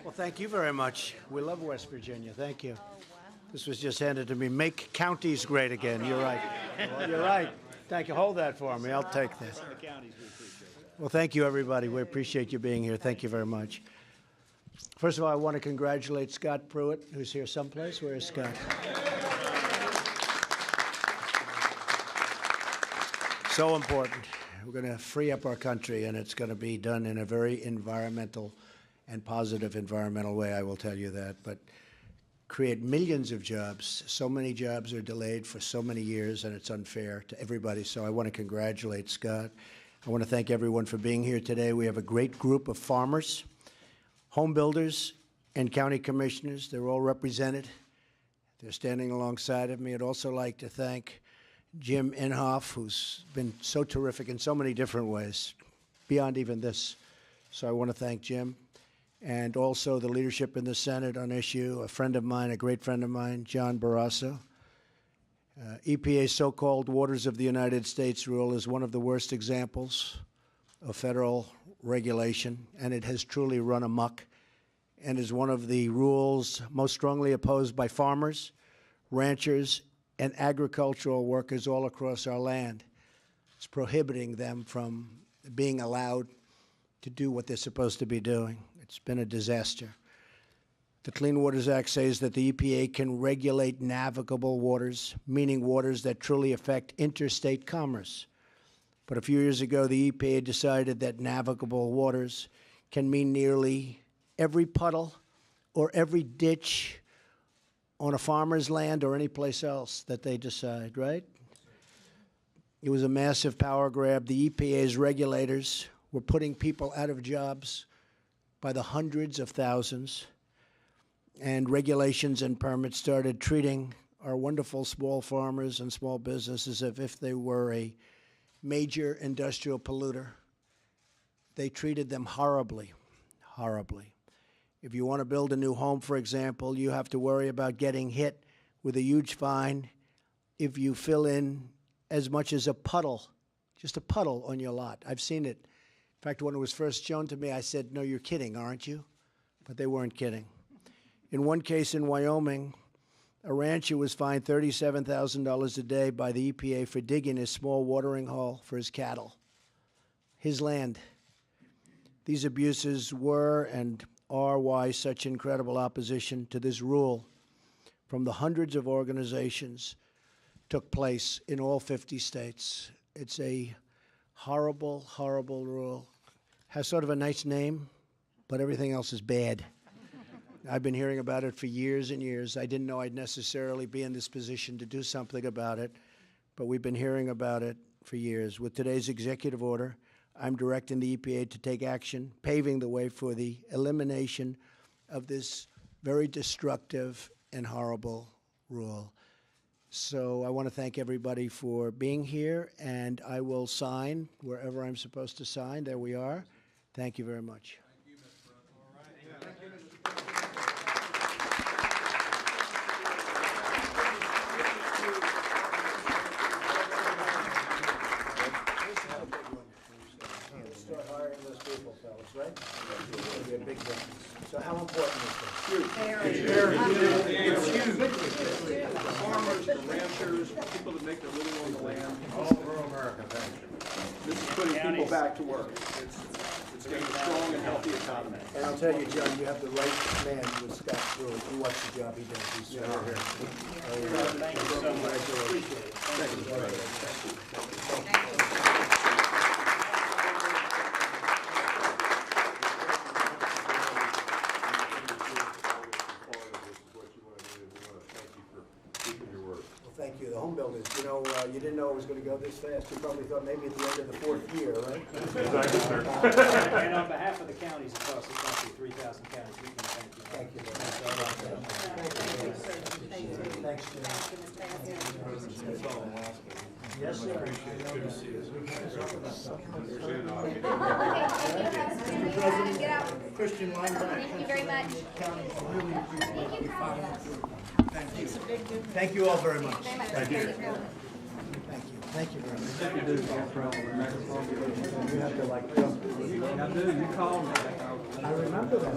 Well, thank you very much. We love West Virginia. Thank you. This was just handed to me. Make counties great again. You're right. You're right. Thank you. Hold that for me. I'll take this. Well, thank you, everybody. We appreciate you being here. Thank you very much. First of all, I want to congratulate Scott Pruitt, who's here someplace. Where is Scott? So important. We're going to free up our country, and it's going to be done in a very environmental and positive environmental way, I will tell you that. But create millions of jobs. So many jobs are delayed for so many years, and it's unfair to everybody. So I want to congratulate Scott. I want to thank everyone for being here today. We have a great group of farmers, home builders, and county commissioners. They're all represented. They're standing alongside of me. I'd also like to thank Jim Inhofe, who's been so terrific in so many different ways, beyond even this. So I want to thank Jim. And also the leadership in the Senate on issue, a friend of mine, a great friend of mine, John Barrasso. EPA's so-called Waters of the United States rule is one of the worst examples of federal regulation, and it has truly run amok and is one of the rules most strongly opposed by farmers, ranchers, and agricultural workers all across our land. It's prohibiting them from being allowed to do what they're supposed to be doing. It's been a disaster. The Clean Waters Act says that the EPA can regulate navigable waters, meaning waters that truly affect interstate commerce. But a few years ago, the EPA decided that navigable waters can mean nearly every puddle or every ditch on a farmer's land or any place else that they decide, right? It was a massive power grab. The EPA's regulators were putting people out of jobs by the hundreds of thousands, and regulations and permits started treating our wonderful small farmers and small businesses as if they were a major industrial polluter. They treated them horribly, horribly. If you want to build a new home, for example, you have to worry about getting hit with a huge fine if you fill in as much as a puddle, just a puddle on your lot. I've seen it. In fact, when it was first shown to me, I said, "No, you're kidding, aren't you?" But they weren't kidding. In one case in Wyoming, a rancher was fined $37,000 a day by the EPA for digging a small watering hole for his cattle, his land. These abuses were and are why such incredible opposition to this rule from the hundreds of organizations took place in all 50 states. It's a horrible, horrible rule. Has sort of a nice name, but everything else is bad. I've been hearing about it for years and years. I didn't know I'd necessarily be in this position to do something about it, but we've been hearing about it for years. With today's executive order, I'm directing the EPA to take action, paving the way for the elimination of this very destructive and horrible rule. So I want to thank everybody for being here, and I will sign wherever I'm supposed to sign. There we are. Thank you very much. Thank you, Mr. Pruitt. All right. Yeah. Thank you, Mr. Pruitt. Start hiring those people, fellas, right? It's going to be a big difference. So how important is this? Huge. It's huge. The farmers, the ranchers, people that make their living on the land. All over America, thank you. This is putting people back to work. It's getting a strong and healthy economy. And I'll tell you, John, you have the right man with Scott Pruitt. You watch the job he does. He's here. Thank you so much. Appreciate it. Thank you. Thank you. The home builders, you know, you didn't know it was going to go this fast. You probably thought maybe at the end of the fourth year, right? Exactly, sir. And on behalf of the counties across the country, 3,000 counties, we can thank you. Thank you. Thanks, Jim. Yes, sir. Good to see you. Mr. President, Christian Linebacker. Thank you very much. County, really appreciate you following through. Thank you. Thank you all very much. Thank you. Thank you. Thank you very much. You have to like. I do. You called me. I remember that.